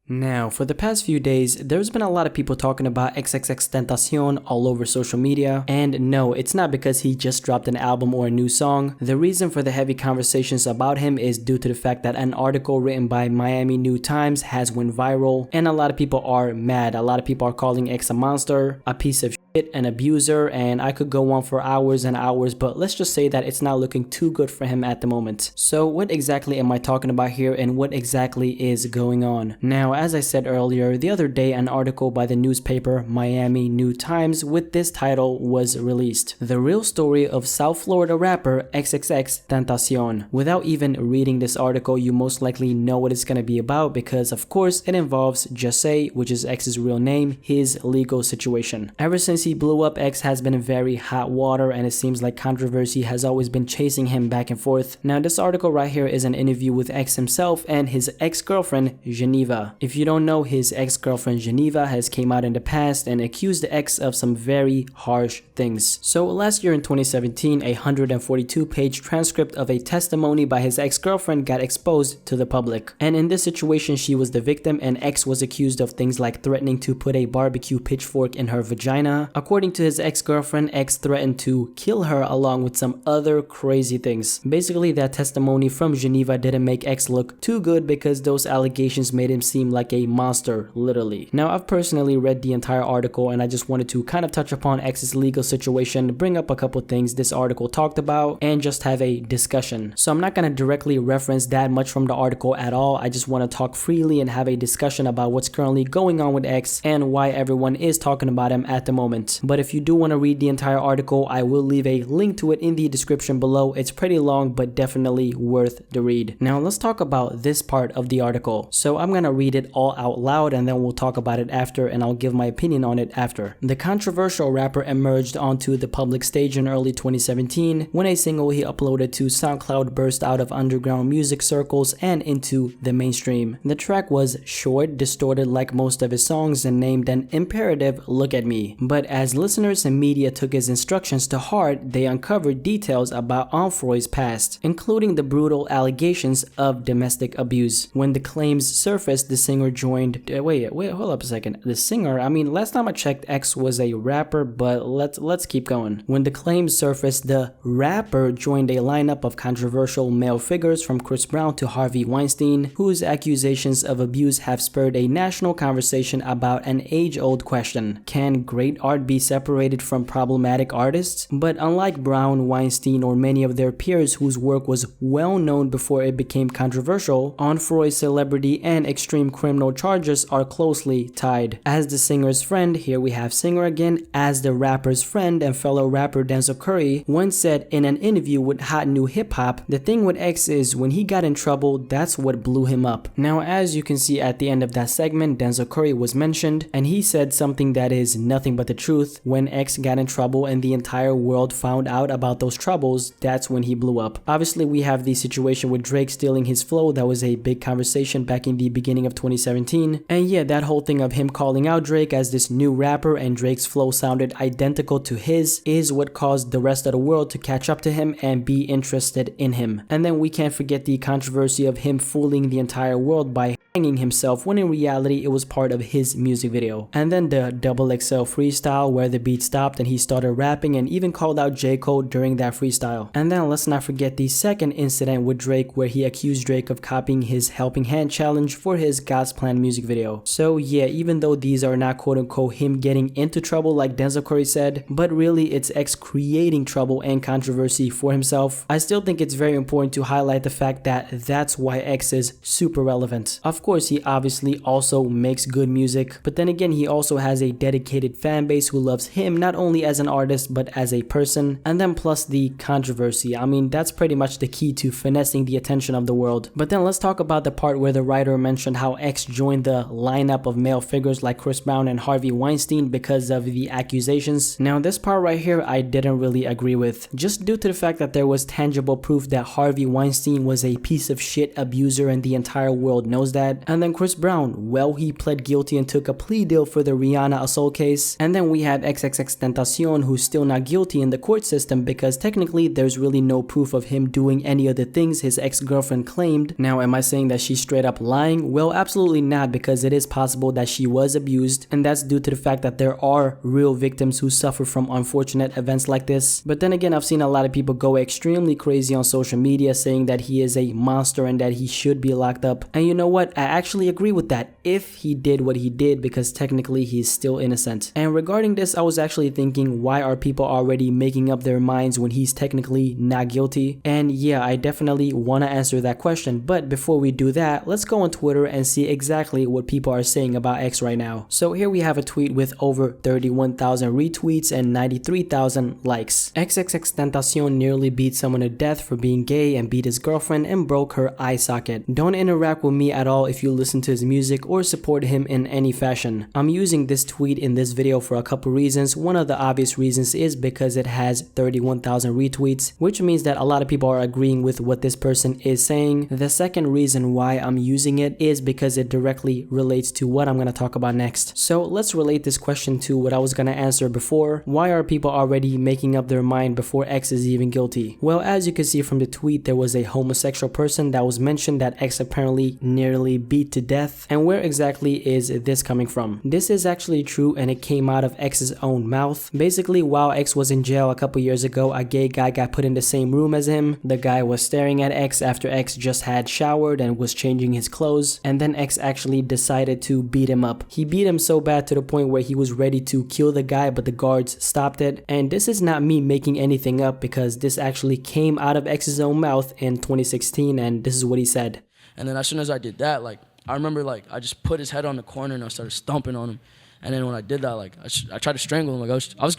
Now, for the past few days, there's been a lot of people talking about XXXTentacion all over social media, and no, it's not because he just dropped an album or a new song. The reason for the heavy conversations about him is due to the fact that an article written by Miami New Times has went viral, and a lot of people are mad. A lot of people are calling X a monster, a piece of shit, an abuser, and I could go on for hours and hours, but let's just say that it's not looking too good for him at the moment. So what exactly am I talking about here, and what exactly is going on? Now, as I said earlier, the other day an article by the newspaper Miami New Times with this title was released: The Real Story of South Florida Rapper XXXTentacion. Without even reading this article, you most likely know what it's going to be about because of course it involves Jesse, which is X's real name, his legal situation. Ever since he blew up, X has been in very hot water, and it seems like controversy has always been chasing him back and forth. Now this article right here is an interview with X himself and his ex-girlfriend Geneva. If you don't know, his ex-girlfriend Geneva has came out in the past and accused the ex of some very harsh things. So last year in 2017, a 142-page transcript of a testimony by his ex-girlfriend got exposed to the public. And in this situation, she was the victim, and X was accused of things like threatening to put a barbecue pitchfork in her vagina. According to his ex-girlfriend, X threatened to kill her along with some other crazy things. Basically, that testimony from Geneva didn't make X look too good because those allegations made him seem like a monster, literally. Now, I've personally read the entire article, and I just wanted to kind of touch upon X's legal situation, bring up a couple things this article talked about, and just have a discussion. So I'm not going to directly reference that much from the article at all. I just want to talk freely and have a discussion about what's currently going on with X and why everyone is talking about him at the moment. But if you do want to read the entire article, I will leave a link to it in the description below. It's pretty long, but definitely worth the read. Now let's talk about this part of the article. So I'm going to read it all out loud, and then we'll talk about it after, and I'll give my opinion on it after. The controversial rapper emerged onto the public stage in early 2017 when a single he uploaded to SoundCloud burst out of underground music circles and into the mainstream. The track was short, distorted like most of his songs, and named an imperative "Look at Me." But as listeners and media took his instructions to heart, they uncovered details about Onfroy's past, including the brutal allegations of domestic abuse. When the claims surfaced, the singer joined wait, hold up a second. The singer, I mean, last time I checked, X was a rapper, but let's keep going. When the claims surfaced, the rapper joined a lineup of controversial male figures from Chris Brown to Harvey Weinstein, whose accusations of abuse have spurred a national conversation about an age-old question: can great art be separated from problematic artists? But unlike Brown, Weinstein, or many of their peers whose work was well known before it became controversial, Onfroy's celebrity and extreme criminal charges are closely tied. As the singer's friend, here we have singer again, as the rapper's friend and fellow rapper Denzel Curry once said in an interview with Hot New Hip Hop, the thing with X is when he got in trouble, that's what blew him up. Now, as you can see at the end of that segment, Denzel Curry was mentioned, and he said something that is nothing but the truth. When X got in trouble and the entire world found out about those troubles, that's when he blew up. Obviously, we have the situation with Drake stealing his flow. That was a big conversation back in the beginning of 2017. And yeah, that whole thing of him calling out Drake as this new rapper and Drake's flow sounded identical to his is what caused the rest of the world to catch up to him and be interested in him. And then we can't forget the controversy of him fooling the entire world by hanging himself when in reality it was part of his music video. And then the XXL freestyle where the beat stopped and he started rapping and even called out J. Cole during that freestyle. And then let's not forget the second incident with Drake where he accused Drake of copying his Helping Hand challenge for his God's Plan music video. So yeah, even though these are not quote unquote him getting into trouble like Denzel Curry said, but really it's X creating trouble and controversy for himself, I still think it's very important to highlight the fact that that's why X is super relevant. Of course, he obviously also makes good music, but then again, he also has a dedicated fan base who loves him not only as an artist but as a person. And then plus the controversy, I mean, that's pretty much the key to finessing the attention of the world. But then let's talk about the part where the writer mentioned how X joined the lineup of male figures like Chris Brown and Harvey Weinstein because of the accusations. Now this part right here I didn't really agree with, just due to the fact that there was tangible proof that Harvey Weinstein was a piece of shit abuser and the entire world knows that. that. And then Chris Brown, well, he pled guilty and took a plea deal for the Rihanna assault case. And then we have XXXTentacion, who's still not guilty in the court system because technically there's really no proof of him doing any of the things his ex-girlfriend claimed. Now, am I saying that she's straight up lying? Well, absolutely not, because it is possible that she was abused, and that's due to the fact that there are real victims who suffer from unfortunate events like this. But then again, I've seen a lot of people go extremely crazy on social media saying that he is a monster and that he should be locked up. And you know what? I actually agree with that if he did what he did, because technically he's still innocent. And regarding this, I was actually thinking, why are people already making up their minds when he's technically not guilty? And yeah, I definitely want to answer that question. But before we do that, let's go on Twitter and see exactly what people are saying about X right now. So here we have a tweet with over 31,000 retweets and 93,000 likes. XXXTentacion nearly beat someone to death for being gay and beat his girlfriend and broke her eye socket. Don't interact with me at all if you listen to his music or support him in any fashion. I'm using this tweet in this video for a couple reasons. One of the obvious reasons is because it has 31,000 retweets, which means that a lot of people are agreeing with what this person is saying. The second reason why I'm using it is because it directly relates to what I'm going to talk about next. So let's relate this question to what I was going to answer before. Why are people already making up their mind before X is even guilty? Well, as you can see from the tweet, there was a homosexual person that was mentioned that X apparently nearly beat to death. And where exactly is this coming from? This is actually true, and it came out of X's own mouth. Basically, while X was in jail a couple years ago, a gay guy got put in the same room as him. The guy was staring at X after X just had showered and was changing his clothes, and then X actually decided to beat him up. He beat him so bad to the point where he was ready to kill the guy, but the guards stopped it. And this is not me making anything up, because this actually came out of X's own mouth in 2016, and this is what he said. And then as soon as I did that, I remember I just put his head on the corner and I started stomping on him. And then when I did that, I tried to strangle him. I was,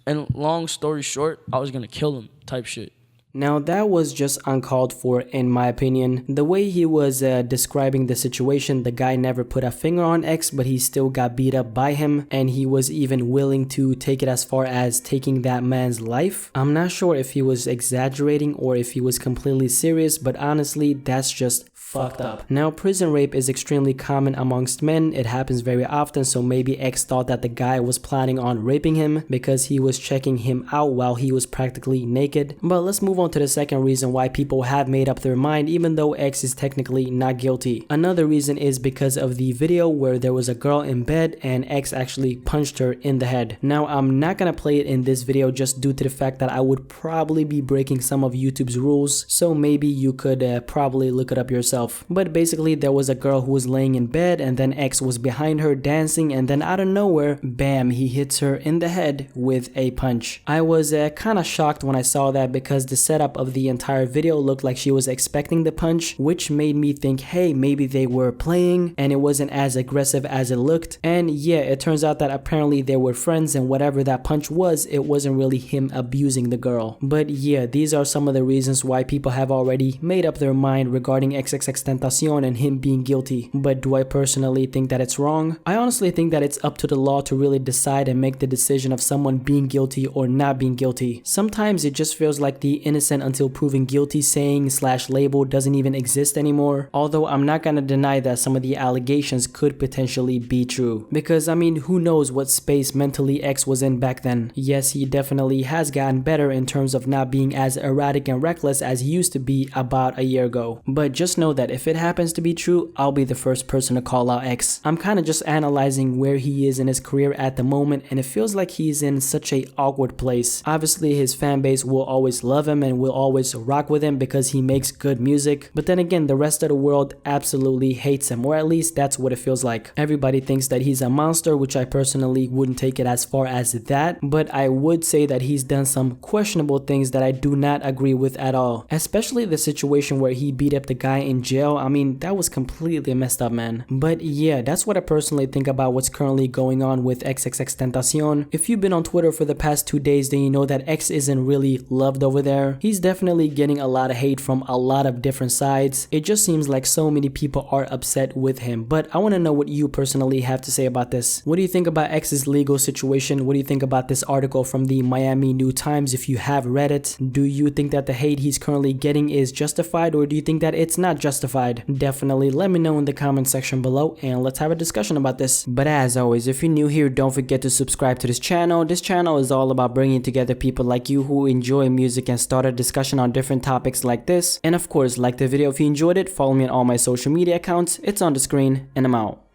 and long story short, I was gonna kill him type shit. Now that was just uncalled for in my opinion. The way he was describing the situation, the guy never put a finger on X, but he still got beat up by him, and he was even willing to take it as far as taking that man's life. I'm not sure if he was exaggerating or if he was completely serious, but honestly, that's just fucked up. Now, prison rape is extremely common amongst men. It happens very often, so maybe X thought that the guy was planning on raping him because he was checking him out while he was practically naked. But let's move on to the second reason why people have made up their mind even though X is technically not guilty. Another reason is because of the video where there was a girl in bed and X actually punched her in the head. Now, I'm not gonna play it in this video just due to the fact that I would probably be breaking some of YouTube's rules, so maybe you could probably look it up yourself. But basically, there was a girl who was laying in bed, and then X was behind her dancing, and then out of nowhere, bam, he hits her in the head with a punch. I was kind of shocked when I saw that, because the setup of the entire video looked like she was expecting the punch, which made me think, hey, maybe they were playing and it wasn't as aggressive as it looked. And yeah, it turns out that apparently they were friends, and whatever that punch was, it wasn't really him abusing the girl. But yeah, these are some of the reasons why people have already made up their mind regarding XXXTentacion and him being guilty. But do I personally think that it's wrong? I honestly think that it's up to the law to really decide and make the decision of someone being guilty or not being guilty. Sometimes it just feels like the innocent until proven guilty saying / label doesn't even exist anymore. Although I'm not gonna deny that some of the allegations could potentially be true. Because I mean, who knows what space mentally X was in back then. Yes, he definitely has gotten better in terms of not being as erratic and reckless as he used to be about a year ago. But just know that if it happens to be true, I'll be the first person to call out X. I'm kind of just analyzing where he is in his career at the moment, and it feels like he's in such a awkward place. Obviously, his fan base will always love him and will always rock with him because he makes good music. But then again, the rest of the world absolutely hates him, or at least that's what it feels like. Everybody thinks that he's a monster, which I personally wouldn't take it as far as that, but I would say that he's done some questionable things that I do not agree with at all. Especially the situation where he beat up the guy in jail. I mean, that was completely messed up, man. But yeah, that's what I personally think about what's currently going on with XXXTentacion. If you've been on Twitter for the past 2 days, then you know that X isn't really loved over there. He's definitely getting a lot of hate from a lot of different sides. It just seems like so many people are upset with him. But I want to know what you personally have to say about this. What do you think about X's legal situation? What do you think about this article from the Miami New Times if you have read it? Do you think that the hate he's currently getting is justified, or do you think that it's not justified? justified? Definitely let me know in the comment section below and let's have a discussion about this. But as always, if you're new here, don't forget to subscribe to this channel. This channel is all about bringing together people like you who enjoy music and start a discussion on different topics like this. And of course, like the video if you enjoyed it, follow me on all my social media accounts. It's on the screen, and I'm out.